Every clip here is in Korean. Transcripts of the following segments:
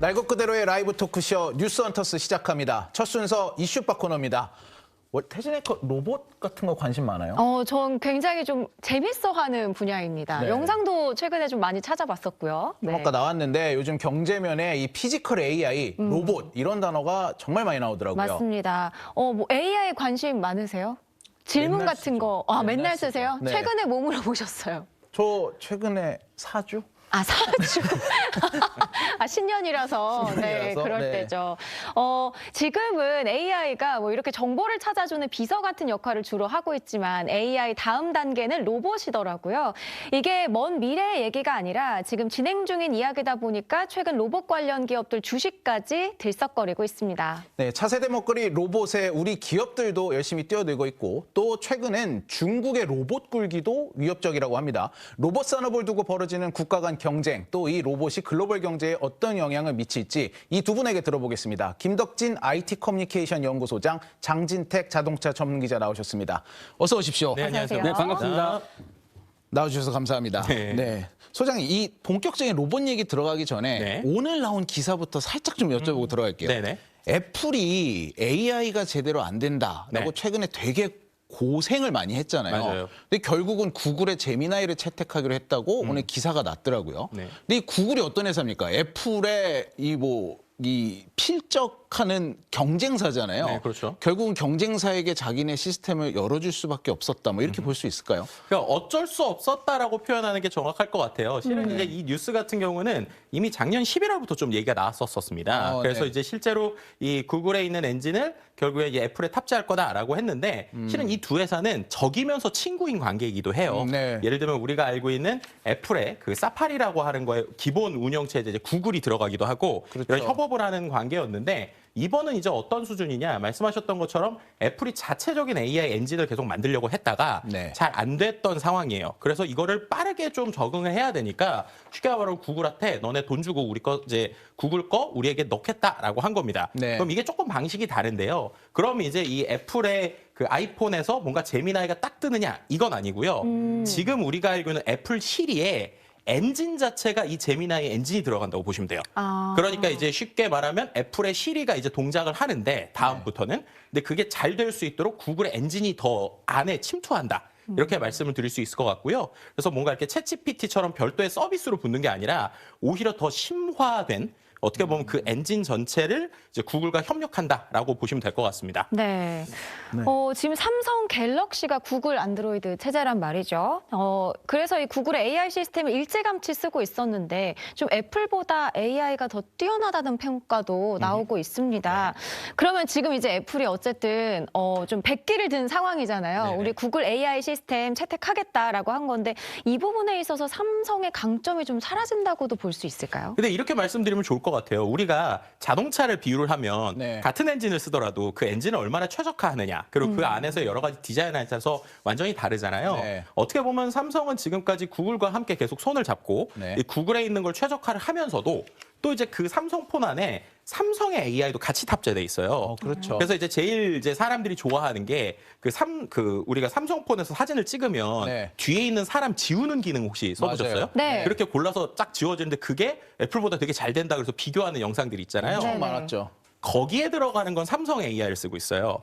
날 것 그대로의 라이브 토크쇼 뉴스헌터스 시작합니다. 첫 순서 이슈박 코너입니다. 태진의 로봇 같은 거 관심 많아요? 전 굉장히 좀 재밌어하는 분야입니다. 네. 영상도 최근에 좀 많이 찾아봤었고요. 좀 아까 나왔는데 요즘 경제면에 이 피지컬 AI, 로봇 이런 단어가 정말 많이 나오더라고요. 맞습니다. 뭐 AI 관심 많으세요? 질문 맨날 같은 쓰죠. 거 맨날 쓰세요? 네. 최근에 뭐 물어보셨어요? 저 최근에 사주? 사주. 신년이라서. 네, 신년이라서? 그럴 네. 때죠. 지금은 AI가 뭐 이렇게 정보를 찾아주는 비서 같은 역할을 주로 하고 있지만 AI 다음 단계는 로봇이더라고요. 이게 먼 미래의 얘기가 아니라 지금 진행 중인 이야기다 보니까 최근 로봇 관련 기업들 주식까지 들썩거리고 있습니다. 네, 차세대 먹거리 로봇에 우리 기업들도 열심히 뛰어들고 있고 또 최근엔 중국의 로봇 굴기도 위협적이라고 합니다. 로봇 산업을 두고 벌어지는 국가 간 경쟁, 또 이 로봇이 글로벌 경제에 어떤 영향을 미칠지 이 두 분에게 들어보겠습니다. 김덕진 IT 커뮤니케이션 연구소장, 장진택 자동차 전문 기자 나오셨습니다. 어서 오십시오. 네, 안녕하세요. 네, 반갑습니다. 나와주셔서 감사합니다. 네. 소장님, 이 본격적인 로봇 얘기 들어가기 전에 네. 오늘 나온 기사부터 살짝 좀 여쭤보고 들어갈게요. 네네. 애플이 AI가 제대로 안 된다라고 네. 최근에 되게 고생을 많이 했잖아요. 맞아요. 근데 결국은 구글의 제미나이를 채택하기로 했다고 오늘 기사가 났더라고요. 네. 근데 이 구글이 어떤 회사입니까? 애플의 이 필적하는 경쟁사잖아요. 네, 그렇죠. 결국은 경쟁사에게 자기네 시스템을 열어줄 수밖에 없었다. 뭐 이렇게 볼 수 있을까요? 그러니까 어쩔 수 없었다라고 표현하는 게 정확할 것 같아요. 실은 이제 이 뉴스 같은 경우는 이미 작년 11월부터 좀 얘기가 나왔었습니다. 그래서 네. 이제 실제로 이 구글에 있는 엔진을 결국에 이제 애플에 탑재할 거다라고 했는데 실은 이 두 회사는 적이면서 친구인 관계이기도 해요. 네. 예를 들면 우리가 알고 있는 애플의 그 사파리라고 하는 거에 기본 운영체에 이제 구글이 들어가기도 하고 그렇죠. 이런 협업을 하는 관계였는데 이번은 이제 어떤 수준이냐 말씀하셨던 것처럼 애플이 자체적인 AI 엔진을 계속 만들려고 했다가 네. 잘 안 됐던 상황이에요. 그래서 이거를 빠르게 좀 적응을 해야 되니까 쉽게 말하면 구글한테 너네 돈 주고 우리 거 이제 구글 거 우리에게 넣겠다라고 한 겁니다. 네. 그럼 이게 조금 방식이 다른데요. 그럼 이제 이 애플의 그 아이폰에서 뭔가 제미나이가 딱 뜨느냐 이건 아니고요. 지금 우리가 알고 있는 애플 시리에 엔진 자체가 이 제미나이 엔진이 들어간다고 보시면 돼요. 그러니까 이제 쉽게 말하면 애플의 시리가 이제 동작을 하는데 다음부터는 근데 그게 잘 될 수 있도록 구글의 엔진이 더 안에 침투한다. 이렇게 말씀을 드릴 수 있을 것 같고요. 그래서 뭔가 이렇게 챗GPT처럼 별도의 서비스로 붙는 게 아니라 오히려 더 심화된 어떻게 보면 그 엔진 전체를 이제 구글과 협력한다라고 보시면 될 것 같습니다. 네. 지금 삼성 갤럭시가 구글 안드로이드 체제란 말이죠. 그래서 이 구글의 AI 시스템을 일찌감치 쓰고 있었는데 좀 애플보다 AI가 더 뛰어나다는 평가도 나오고 있습니다. 그러면 지금 이제 애플이 어쨌든 좀 백기를 든 상황이잖아요. 네네. 우리 구글 AI 시스템 채택하겠다라고 한 건데 이 부분에 있어서 삼성의 강점이 좀 사라진다고도 볼 수 있을까요? 근데 이렇게 말씀드리면 좋을 것 같아요. 우리가 자동차를 비유를 하면 네. 같은 엔진을 쓰더라도 그 엔진을 얼마나 최적화하느냐 그리고 그 안에서 여러 가지 디자인에 따라서 완전히 다르잖아요. 네. 어떻게 보면 삼성은 지금까지 구글과 함께 계속 손을 잡고 네. 이 구글에 있는 걸 최적화를 하면서도 또 이제 그 삼성폰 안에 삼성의 AI도 같이 탑재돼 있어요. 그렇죠. 그래서 이제 제일 이제 사람들이 좋아하는 게 우리가 삼성폰에서 사진을 찍으면 네. 뒤에 있는 사람 지우는 기능 혹시 써보셨어요? 맞아요. 네. 그렇게 골라서 쫙 지워지는데 그게 애플보다 되게 잘 된다 그래서 비교하는 영상들이 있잖아요. 엄청 네네. 많았죠. 거기에 들어가는 건 삼성 AI를 쓰고 있어요.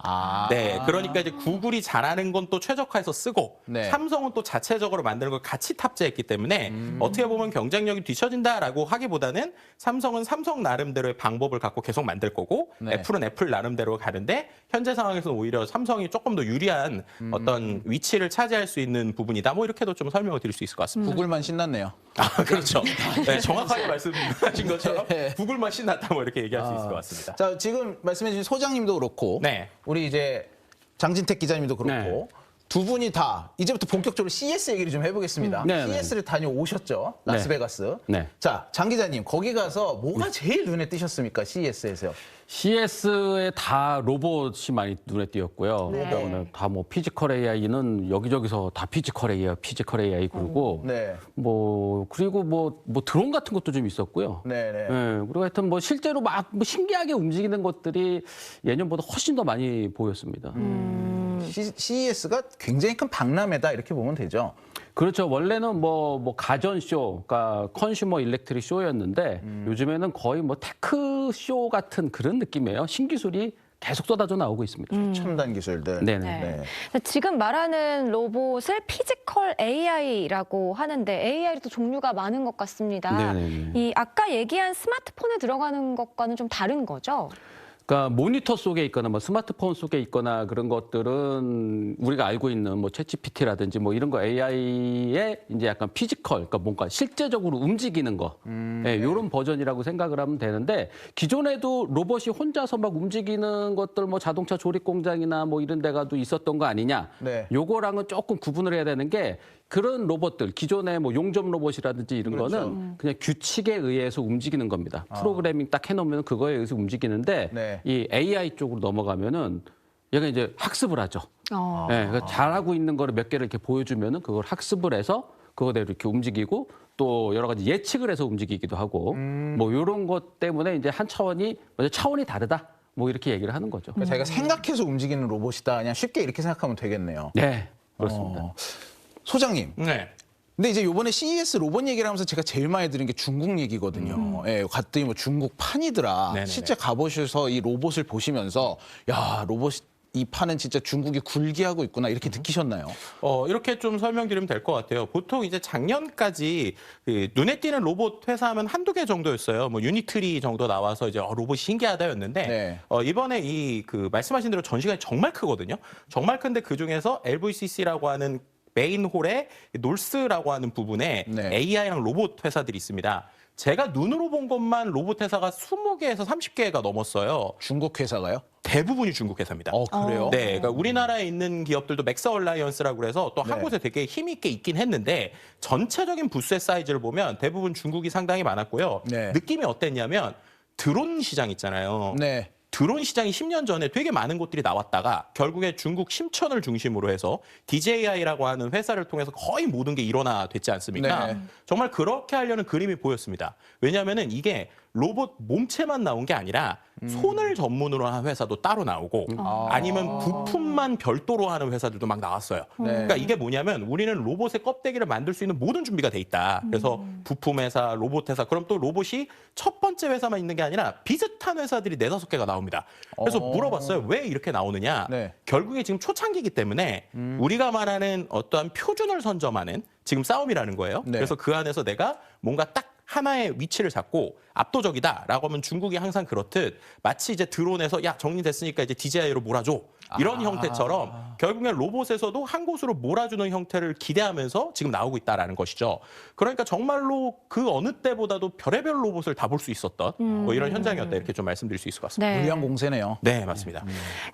네, 그러니까 이제 구글이 잘하는 건 또 최적화해서 쓰고 네. 삼성은 또 자체적으로 만드는 걸 같이 탑재했기 때문에 어떻게 보면 경쟁력이 뒤처진다라고 하기보다는 삼성은 삼성 나름대로의 방법을 갖고 계속 만들 거고 네. 애플은 애플 나름대로 가는데 현재 상황에서는 오히려 삼성이 조금 더 유리한 어떤 위치를 차지할 수 있는 부분이다. 뭐 이렇게도 좀 설명을 드릴 수 있을 것 같습니다. 구글만 신났네요. 그렇죠. 네, 정확하게 말씀하신 것처럼 네. 구글만 신났다 뭐 이렇게 얘기할 수 있을 것 같습니다. 자, 지금 말씀해주신 소장님도 그렇고, 네. 우리 이제 장진택 기자님도 그렇고, 두 분이 다 이제부터 본격적으로 CS 얘기를 좀 해보겠습니다. 네, CS를 다녀오셨죠, 라스베가스. 네. 자, 장 기자님, 거기 가서 뭐가 제일 눈에 띄셨습니까, CES에서요? CS에 다 로봇이 많이 눈에 띄었고요. 네. 그다음에 다 뭐 피지컬 AI는 여기저기서 다 피지컬 AI 그러고 네. 그리고 뭐 드론 같은 것도 좀 있었고요. 네네. 그리고 하여튼 뭐 실제로 막 뭐 신기하게 움직이는 것들이 예년보다 훨씬 더 많이 보였습니다. CES가 굉장히 큰 박람회다 이렇게 보면 되죠. 그렇죠. 원래는 뭐 가전 쇼, 그러니까 컨슈머 일렉트릭 쇼였는데 요즘에는 거의 뭐 테크 쇼 같은 그런 느낌이에요. 신기술이 계속 쏟아져 나오고 있습니다. 첨단 기술들. 네네. 네. 지금 말하는 로봇을 피지컬 AI라고 하는데 AI도 종류가 많은 것 같습니다. 네네네. 이 아까 얘기한 스마트폰에 들어가는 것과는 좀 다른 거죠? 그러니까 모니터 속에 있거나 뭐 스마트폰 속에 있거나 그런 것들은 우리가 알고 있는 뭐 챗GPT라든지 뭐 이런 거 AI의 이제 약간 피지컬, 그러니까 뭔가 실제적으로 움직이는 거, 예, 이런 버전이라고 생각을 하면 되는데 기존에도 로봇이 혼자서 막 움직이는 것들 뭐 자동차 조립 공장이나 뭐 이런 데가도 있었던 거 아니냐? 네. 요거랑은 조금 구분을 해야 되는 게 그런 로봇들 기존의 뭐 용접 로봇이라든지 이런 그렇죠. 거는 그냥 규칙에 의해서 움직이는 겁니다. 프로그래밍 딱 해놓으면 그거에 의해서 움직이는데 네. 이 AI 쪽으로 넘어가면은 얘가 이제 학습을 하죠. 어. 예, 그러니까 잘하고 있는 거를 몇 개를 이렇게 보여주면은 그걸 학습을 해서 그거대로 이렇게 움직이고 또 여러 가지 예측을 해서 움직이기도 하고 뭐 이런 것 때문에 이제 한 차원이 먼저 차원이 다르다. 뭐 이렇게 얘기를 하는 거죠. 그러니까 자기가 생각해서 움직이는 로봇이다. 그냥 쉽게 이렇게 생각하면 되겠네요. 네, 그렇습니다. 소장님. 네. 근데 이제 요번에 CES 로봇 얘기를 하면서 제가 제일 많이 들은 게 중국 얘기거든요. 예, 갔더니 뭐 중국 판이더라. 네네네. 실제 가보셔서 이 로봇을 보시면서 야, 로봇 이 판은 진짜 중국이 굴기하고 있구나 이렇게 느끼셨나요? 이렇게 좀 설명드리면 될 것 같아요. 보통 이제 작년까지 그 눈에 띄는 로봇 회사 하면 한두 개 정도였어요. 뭐 유니트리 정도 나와서 이제 로봇이 신기하다였는데 네. 이번에 이 그 말씀하신 대로 전시관이 정말 크거든요. 정말 큰데 그 중에서 LVCC라고 하는 메인 홀에 놀스라고 하는 부분에 네. AI랑 로봇 회사들이 있습니다. 제가 눈으로 본 것만 로봇 회사가 20개에서 30개가 넘었어요. 중국 회사가요? 대부분이 중국 회사입니다. 그래요? 네, 그러니까 우리나라에 있는 기업들도 맥스 얼라이언스라고 그래서 또 한 네. 곳에 되게 힘 있게 있긴 했는데 전체적인 부스의 사이즈를 보면 대부분 중국이 상당히 많았고요. 네. 느낌이 어땠냐면 드론 시장 있잖아요. 네. 드론 시장이 10년 전에 되게 많은 곳들이 나왔다가 결국에 중국 심천을 중심으로 해서 DJI라고 하는 회사를 통해서 거의 모든 게 일원화됐지 않습니까? 네. 정말 그렇게 하려는 그림이 보였습니다. 왜냐하면은 이게 로봇 몸체만 나온 게 아니라 손을 전문으로 한 회사도 따로 나오고 아니면 부품만 별도로 하는 회사들도 막 나왔어요. 네. 그러니까 이게 뭐냐면 우리는 로봇의 껍데기를 만들 수 있는 모든 준비가 돼 있다. 그래서 부품 회사, 로봇 회사, 그럼 또 로봇이 첫 번째 회사만 있는 게 아니라 비슷한 회사들이 4-5개가 나옵니다. 그래서 물어봤어요. 왜 이렇게 나오느냐? 네. 결국에 지금 초창기이기 때문에 우리가 말하는 어떠한 표준을 선점하는 지금 싸움이라는 거예요. 네. 그래서 그 안에서 내가 뭔가 딱 하나의 위치를 잡고 압도적이다라고 하면 중국이 항상 그렇듯 마치 이제 드론에서 야 정리됐으니까 이제 DJI로 몰아줘 이런 형태처럼 결국엔 로봇에서도 한 곳으로 몰아주는 형태를 기대하면서 지금 나오고 있다라는 것이죠. 그러니까 정말로 그 어느 때보다도 별의별 로봇을 다 볼 수 있었던 뭐 이런 현장이었다 이렇게 좀 말씀드릴 수 있을 것 같습니다. 네. 물량 공세네요. 네, 맞습니다.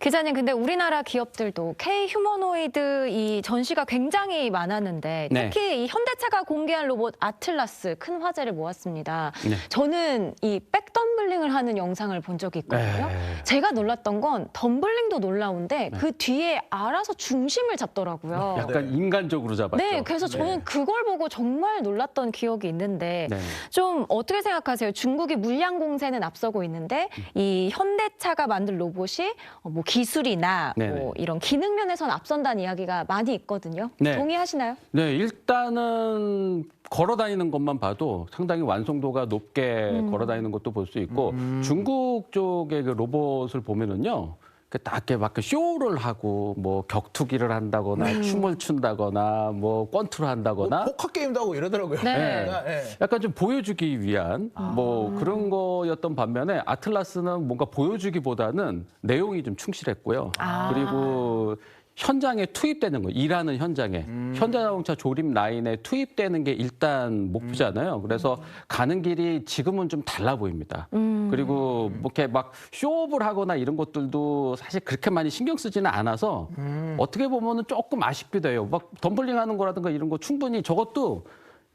기자님, 근데 우리나라 기업들도 K 휴머노이드 이 전시가 굉장히 많았는데 네. 특히 이 현대차가 공개한 로봇 아틀라스 큰 화제를 모았습니다. 네. 저는 이 백덤블링을 하는 영상을 본 적이 있거든요. 네. 제가 놀랐던 건 덤블링도 놀라운데 그 뒤에 알아서 중심을 잡더라고요. 약간 인간적으로 잡았죠. 네, 그래서 저는 그걸 보고 정말 놀랐던 기억이 있는데 네. 좀 어떻게 생각하세요? 중국이 물량 공세는 앞서고 있는데 이 현대차가 만든 로봇이 뭐 기술이나 네네. 뭐 이런 기능 면에서는 앞선다는 이야기가 많이 있거든요. 네. 동의하시나요? 네, 일단은 걸어 다니는 것만 봐도 상당히 완성도가 높게 걸어 다니는 것도 볼 수 있고 중국 쪽의 그 로봇을 보면은요. 딱 이렇게 막 쇼를 하고 뭐 격투기를 한다거나 춤을 춘다거나 뭐 권투를 한다거나 포커 게임도 하고 이러더라고요. 네. 네. 약간 좀 보여주기 위한 뭐 그런 거였던 반면에 아틀라스는 뭔가 보여주기보다는 내용이 좀 충실했고요. 그리고 현장에 투입되는 거, 일하는 현장에 현대자동차 조립 라인에 투입되는 게 일단 목표잖아요. 그래서 가는 길이 지금은 좀 달라 보입니다. 그리고 뭐 이렇게 막 쇼업을 하거나 이런 것들도 사실 그렇게 많이 신경 쓰지는 않아서 어떻게 보면은 조금 아쉽기도 해요. 막 덤블링 하는 거라든가 이런 거 충분히 저것도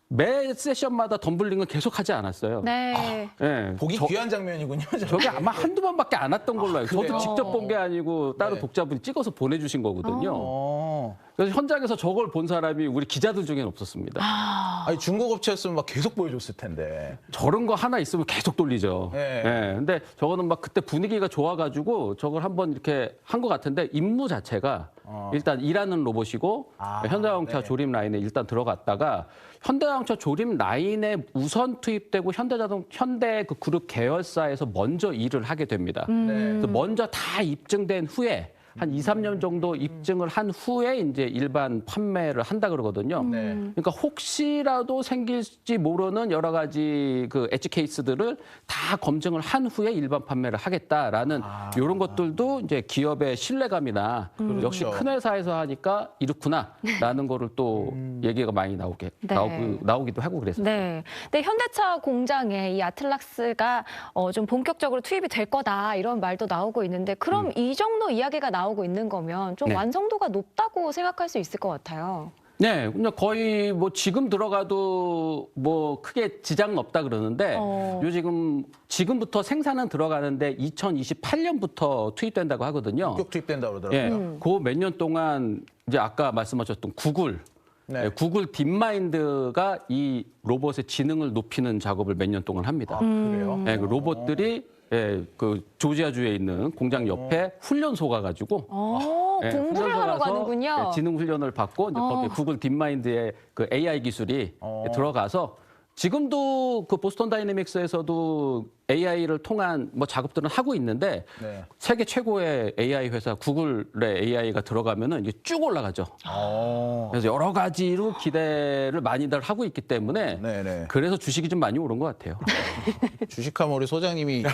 매 세션마다 덤블링을 계속 하지 않았어요. 네. 예, 보기 귀한 장면이군요. 저게 아마 한두 번밖에 안 왔던 걸로 알고 그래요? 저도 직접 본 게 아니고 따로 네. 독자분이 찍어서 보내주신 거거든요. 어. 그래서 현장에서 저걸 본 사람이 우리 기자들 중에는 없었습니다. 아니 중국 업체였으면 막 계속 보여줬을 텐데. 저런 거 하나 있으면 계속 돌리죠. 네. 예, 근데 저거는 막 그때 분위기가 좋아가지고 저걸 한번 이렇게 한 것 같은데 임무 자체가 일단 일하는 로봇이고 현대자동차 네. 조립 라인에 일단 들어갔다가 현대자동차 조립 라인에 우선 투입되고 현대 그 그룹 계열사에서 먼저 일을 하게 됩니다. 그래서 먼저 다 입증된 후에 한 2, 3년 정도 입증을 한 후에 이제 일반 판매를 한다 그러거든요. 네. 그러니까 혹시라도 생길지 모르는 여러 가지 그 엣지 케이스들을 다 검증을 한 후에 일반 판매를 하겠다라는 이런 것들도 이제 기업의 신뢰감이나 역시 큰 회사에서 하니까 이렇구나라는 거를 또 얘기가 많이 나오기도 하고 그랬어요. 네. 근데 현대차 공장에 이 아틀라스가 좀 본격적으로 투입이 될 거다 이런 말도 나오고 있는데 그럼 이 정도 이야기가 나오고 있는 거면 좀 네. 완성도가 높다고 생각할 수 있을 것 같아요. 네, 그냥 거의 뭐 지금 들어가도 뭐 크게 지장은 없다 그러는데 요 지금부터 생산은 들어가는데 2028년부터 투입된다고 하거든요. 본격 투입된다고 그러더라고요. 예, 그 몇 년 동안 이제 아까 말씀하셨던 구글, 네. 예, 구글 딥마인드가 이 로봇의 지능을 높이는 작업을 몇 년 동안 합니다. 그래요? 예, 그 로봇들이 예, 그 조지아주에 있는 공장 옆에 훈련소 가가지고 공부를 훈련소 하러 가서, 가는군요. 예, 지능 훈련을 받고 이제 거기 구글 딥마인드의 그 AI 기술이 들어가서 지금도 그 보스턴 다이내믹스에서도 AI를 통한 뭐 작업들은 하고 있는데 네. 세계 최고의 AI 회사 구글의 AI가 들어가면은 이제 쭉 올라가죠. 그래서 여러 가지로 기대를 많이들 하고 있기 때문에 네네. 그래서 주식이 좀 많이 오른 것 같아요. 주식하면 우리 소장님이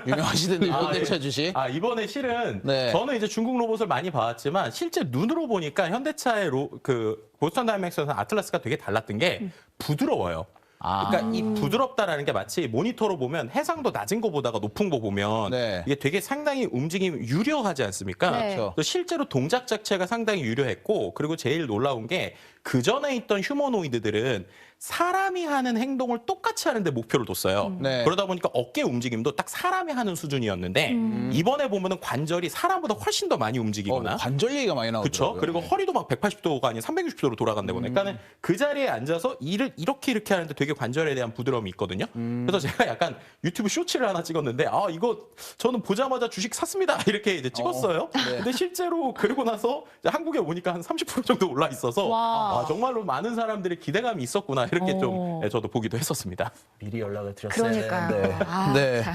유명하시던데 현대차 주식. 이번에 실은 네. 저는 이제 중국 로봇을 많이 봐왔지만 실제 눈으로 보니까 현대차의 그 보스턴 다이내믹스에서 아틀라스가 되게 달랐던 게 부드러워요. 그러니까 이 부드럽다라는 게 마치 모니터로 보면 해상도 낮은 거보다가 높은 거 보면 네. 이게 되게 상당히 움직임이 유려하지 않습니까? 네. 그렇죠. 또 실제로 동작 자체가 상당히 유려했고 그리고 제일 놀라운 게 그 전에 있던 휴머노이드들은 사람이 하는 행동을 똑같이 하는데 목표를 뒀어요. 네. 그러다 보니까 어깨 움직임도 딱 사람이 하는 수준이었는데 이번에 보면은 관절이 사람보다 훨씬 더 많이 움직이거나 관절 얘기가 많이 그렇죠. 나오더라고요. 그리고 허리도 막 180도가 아닌 360도로 돌아간다고. 그러니까는 그 자리에 앉아서 일을 이렇게 하는데 되게 관절에 대한 부드러움이 있거든요. 그래서 제가 약간 유튜브 쇼츠를 하나 찍었는데 이거 저는 보자마자 주식 샀습니다. 이렇게 이제 찍었어요. 네. 근데 실제로 그러고 나서 이제 한국에 오니까 한 30% 정도 올라 있어서 와. 정말로 많은 사람들이 기대감이 있었구나 이렇게 좀 저도 보기도 했었습니다. 미리 연락을 드렸어야 그러니까요. 되는데. 아, 네. 참.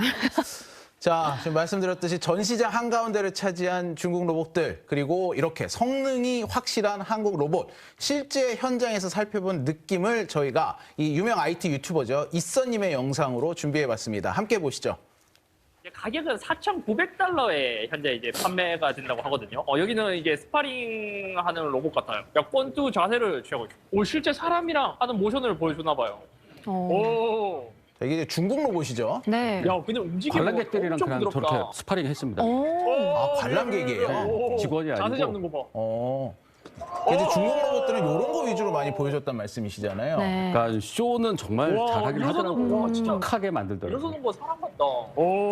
자, 지금 말씀드렸듯이 전 시장 한가운데를 차지한 중국 로봇들, 그리고 이렇게 성능이 확실한 한국 로봇, 실제 현장에서 살펴본 느낌을 저희가 이 유명 IT 유튜버죠, 이써님의 영상으로 준비해봤습니다. 함께 보시죠. 가격은 4,900달러에 현재 이제 판매가 된다고 하거든요. 여기는 이게 스파링 하는 로봇 같아요. 권투 자세를 취하고 있어요. 실제 사람이랑 하는 모션을 보여주나 봐요. 오. 자, 이게 중국 로봇이죠. 네. 그냥 움직임이 관람객들이랑 엄청 그냥 부드럽다. 저렇게 스파링 했습니다. 관람객이에요? 오. 직원이 자세 아니고. 잡는 거 봐. 근데 중국 로봇들은 이런 거 위주로 많이 보여줬단 말씀이시잖아요. 네. 그러니까 쇼는 정말 와, 잘하긴 이러서는 하더라고요. 와, 진짜. 하게 만들더라고요. 이러서는 거 사람 같다.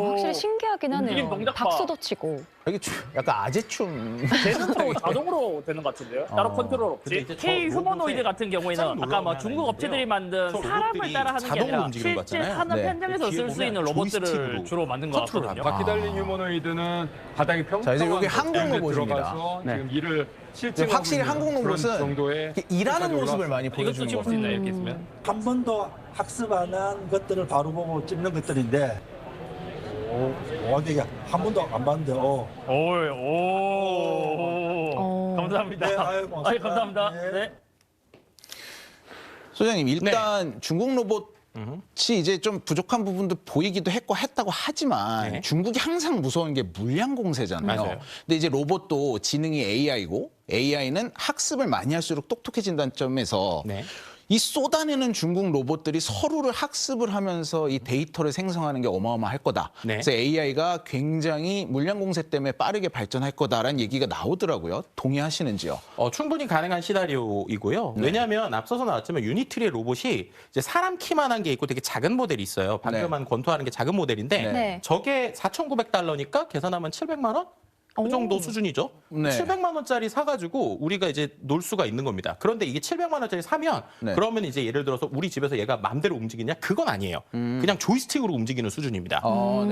확실히 신기하긴 움직임 하네요. 동작 봐. 박수도 치고. 이게 약간 아재춤. 제스처로 자동으로 되는 것 같은데요? 따로 컨트롤 근데 없이? 이제 저 K 휴머노이드 로봇에 같은 경우에는 깜짝 아까 놀라운 뭐 게 중국 하나 업체들이 있는데요. 만든 저 사람을 로봇들이 따라 하는 게 자동으로 아니라 움직이는 거 실제 같잖아요. 산업 네. 현장에서 뒤에 쓸 수 있는 보면 로봇들을 조이스틱으로 주로 만든 것 컨트롤을 같거든요. 합니다. 바퀴 달린 휴머노이드는 바닥이 자, 이제 평평한 여기 한국 곳에 로봇입니다. 들어가서 네. 지금 일을 실증하고 확실히 있는 한국 그런 로봇은 정도의 이렇게 일하는 수준까지 모습을 올라왔습니다. 많이 이것도 보여주는 찍을 수 거거든요. 있나요? 이렇게 있으면? 한 번도 학습 안 한 것들을 바로 보고 찍는 것들인데 되게 한 번도 안 봤는데 오. 감사합니다. 네, 아유, 고맙습니다. 감사합니다. 네. 네. 소장님, 일단 중국 로봇이 이제 좀 부족한 부분도 보이기도 했다고 하지만 네. 중국이 항상 무서운 게 물량 공세잖아요. 맞아요. 근데 이제 로봇도 지능이 AI고 AI는 학습을 많이 할수록 똑똑해진다는 점에서 네. 이 쏟아내는 중국 로봇들이 서로를 학습을 하면서 이 데이터를 생성하는 게 어마어마할 거다. 네. 그래서 AI가 굉장히 물량 공세 때문에 빠르게 발전할 거다라는 얘기가 나오더라고요. 동의하시는지요? 충분히 가능한 시나리오이고요. 네. 왜냐하면 앞서서 나왔지만 유니트리의 로봇이 이제 사람 키만한 게 있고 되게 작은 모델이 있어요. 방금 한 권투하는 게 작은 모델인데 네. 네. 저게 4,900달러니까 계산하면 700만 원? 그 정도 오. 수준이죠. 네. 700만 원짜리 사가지고 우리가 이제 놀 수가 있는 겁니다. 그런데 이게 700만 원짜리 사면 네. 그러면 이제 예를 들어서 우리 집에서 얘가 마음대로 움직이냐? 그건 아니에요. 그냥 조이스틱으로 움직이는 수준입니다.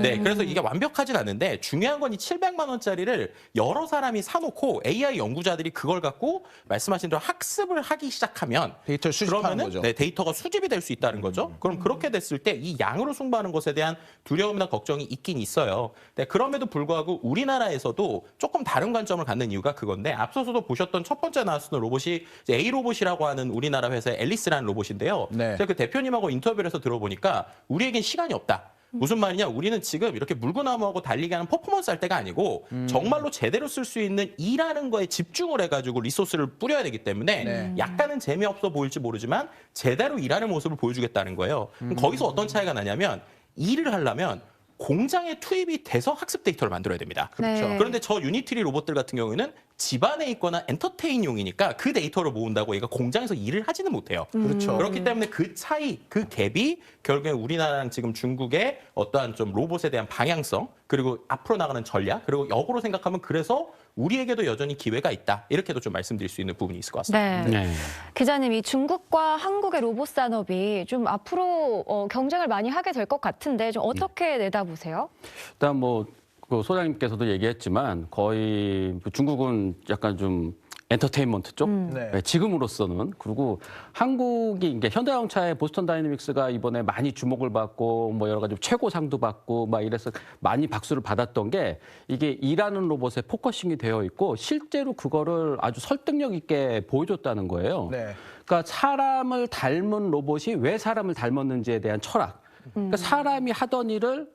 네, 그래서 이게 완벽하진 않은데 중요한 건 이 700만 원짜리를 여러 사람이 사놓고 AI 연구자들이 그걸 갖고 말씀하신 대로 학습을 하기 시작하면 데이터를 수집하는 그러면은 거죠. 네, 데이터가 수집이 될 수 있다는 거죠. 그럼 그렇게 됐을 때 이 양으로 승부하는 것에 대한 두려움이나 걱정이 있긴 있어요. 네, 그럼에도 불구하고 우리나라에서도 조금 다른 관점을 갖는 이유가 그건데 앞서서도 보셨던 첫 번째 나왔던 로봇이 이제 A 로봇이라고 하는 우리나라 회사의 앨리스라는 로봇인데요. 네. 제가 그 대표님하고 인터뷰를 해서 들어보니까 우리에겐 시간이 없다. 무슨 말이냐? 우리는 지금 이렇게 물구나무하고 달리기 하는 퍼포먼스 할 때가 아니고 정말로 제대로 쓸 수 있는 일하는 거에 집중을 해가지고 리소스를 뿌려야 되기 때문에 네. 약간은 재미없어 보일지 모르지만 제대로 일하는 모습을 보여주겠다는 거예요. 그럼 거기서 어떤 차이가 나냐면 일을 하려면 공장에 투입이 돼서 학습 데이터를 만들어야 됩니다. 그렇죠. 네. 그런데 저 유니트리 로봇들 같은 경우에는 집안에 있거나 엔터테인용이니까 그 데이터를 모은다고 얘가 공장에서 일을 하지는 못해요. 그렇죠. 그렇기 때문에 그 차이, 그 갭이 결국에 우리나라랑 지금 중국의 어떠한 좀 로봇에 대한 방향성, 그리고 앞으로 나가는 전략, 그리고 역으로 생각하면 그래서 우리에게도 여전히 기회가 있다. 이렇게도 좀 말씀드릴 수 있는 부분이 있을 것 같습니다. 네. 네. 기자님, 이 중국과 한국의 로봇 산업이 좀 앞으로 경쟁을 많이 하게 될 것 같은데 좀 어떻게 내다보세요? 일단 뭐 그 소장님께서도 얘기했지만 거의 중국은 약간 좀 엔터테인먼트 쪽 네. 네, 지금으로서는 그리고 한국이 이게 현대자동차의 보스턴 다이내믹스가 이번에 많이 주목을 받고 뭐 여러 가지 최고상도 받고 막 이래서 많이 박수를 받았던 게 이게 일하는 로봇에 포커싱이 되어 있고 실제로 그거를 아주 설득력 있게 보여줬다는 거예요. 네. 그러니까 사람을 닮은 로봇이 왜 사람을 닮았는지에 대한 철학. 그러니까 사람이 하던 일을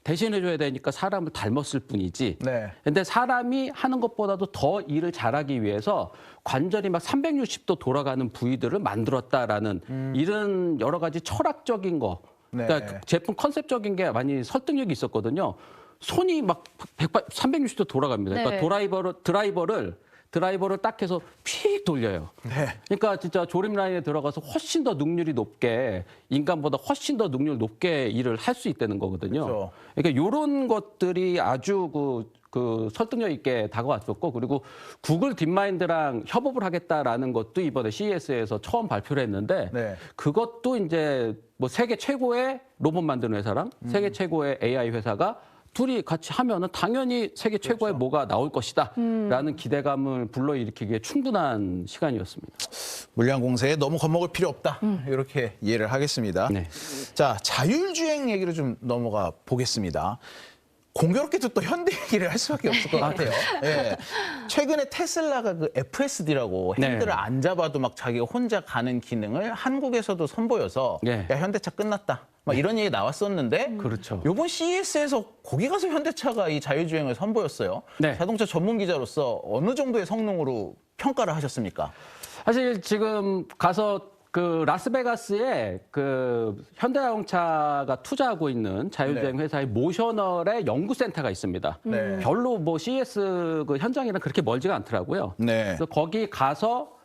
대신해줘야 되니까 사람을 닮았을 뿐이지. 네. 근데 사람이 하는 것보다도 더 일을 잘하기 위해서 관절이 막 360도 돌아가는 부위들을 만들었다라는 이런 여러 가지 철학적인 거. 네. 그러니까 그 제품 컨셉적인 게 많이 설득력이 있었거든요. 손이 막 360도 돌아갑니다. 그러니까 네. 드라이버를 딱 해서 휙 돌려요. 네. 그러니까 진짜 조립 라인에 들어가서 훨씬 더 능률이 높게 인간보다 훨씬 더 능률 높게 일을 할 수 있다는 거거든요. 그렇죠. 그러니까 이런 것들이 아주 그 설득력 있게 다가왔었고 그리고 구글 딥마인드랑 협업을 하겠다라는 것도 이번에 CES에서 처음 발표를 했는데 네. 그것도 이제 뭐 세계 최고의 로봇 만드는 회사랑 세계 최고의 AI 회사가 둘이 같이 하면은 당연히 세계 최고의 뭐가 나올 것이다라는 기대감을 불러일으키기에 충분한 시간이었습니다. 물량 공세에 너무 겁먹을 필요 없다. 이렇게 이해를 하겠습니다. 네. 자, 자율주행 얘기를 좀 넘어가 보겠습니다. 공교롭게도 또 현대 얘기를 할 수밖에 없을 것 같아요. 예. 최근에 테슬라가 그 FSD라고 네. 핸들을 안 잡아도 막 자기가 혼자 가는 기능을 한국에서도 선보여서 네. 야, 현대차 끝났다. 막 이런 얘기 나왔었는데 그렇죠. 요번 CES에서 거기 가서 현대차가 이 자율주행을 선보였어요. 네. 자동차 전문 기자로서 어느 정도의 성능으로 평가를 하셨습니까? 사실 지금 가서 그 라스베가스에 그 현대자동차가 투자하고 있는 자율주행 회사의 모셔널의 연구센터가 있습니다. 네. 별로 뭐 CES 그 현장이랑 그렇게 멀지가 않더라고요. 네. 그래서 거기 가서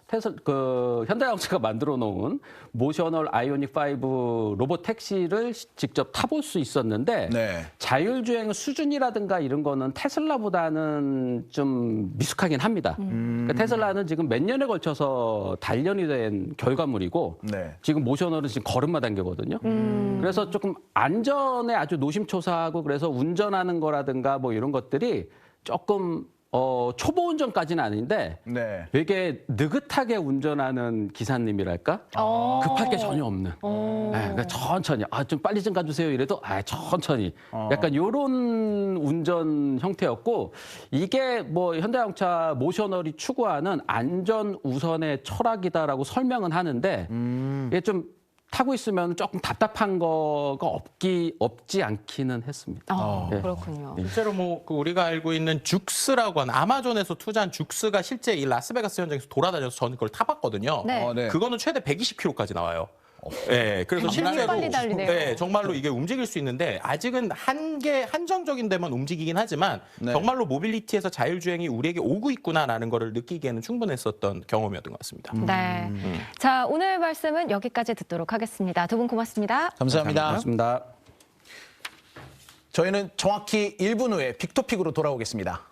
그 현대자동차가 만들어 놓은 모셔널 아이오닉 5 로봇 택시를 직접 타볼 수 있었는데 네. 자율주행 수준이라든가 이런 거는 테슬라보다는 좀 미숙하긴 합니다. 그러니까 테슬라는 지금 몇 년에 걸쳐서 단련이 된 결과물이고 네. 지금 모셔널은 지금 걸음마 단계거든요. 그래서 조금 안전에 아주 노심초사하고 그래서 운전하는 거라든가 뭐 이런 것들이 조금 초보 운전까지는 아닌데 네. 되게 느긋하게 운전하는 기사님이랄까? 급할 게 전혀 없는. 네, 그러니까 천천히. 좀 빨리 좀 가주세요. 이래도 천천히. 약간 이런 운전 형태였고 이게 뭐 현대자동차 모셔널이 추구하는 안전 우선의 철학이다라고 설명은 하는데 이게 좀 타고 있으면 조금 답답한 거가 없지 않기는 했습니다. 네. 그렇군요. 실제로 뭐 그 우리가 알고 있는 죽스라고 하는 아마존에서 투자한 죽스가 실제 이 라스베가스 현장에서 돌아다녀서 저는 그걸 타봤거든요. 네. 네. 그거는 최대 120km까지 나와요. 네, 그래서 정말 실제로 빨리 달리네요. 네, 정말로 이게 움직일 수 있는데 아직은 한정적인 데만 움직이긴 하지만 네. 정말로 모빌리티에서 자율주행이 우리에게 오고 있구나라는 거를 느끼기에는 충분했었던 경험이었던 것 같습니다. 네. 자, 오늘 말씀은 여기까지 듣도록 하겠습니다. 두 분 고맙습니다. 감사합니다. 고맙습니다. 저희는 정확히 1분 후에 빅토픽으로 돌아오겠습니다.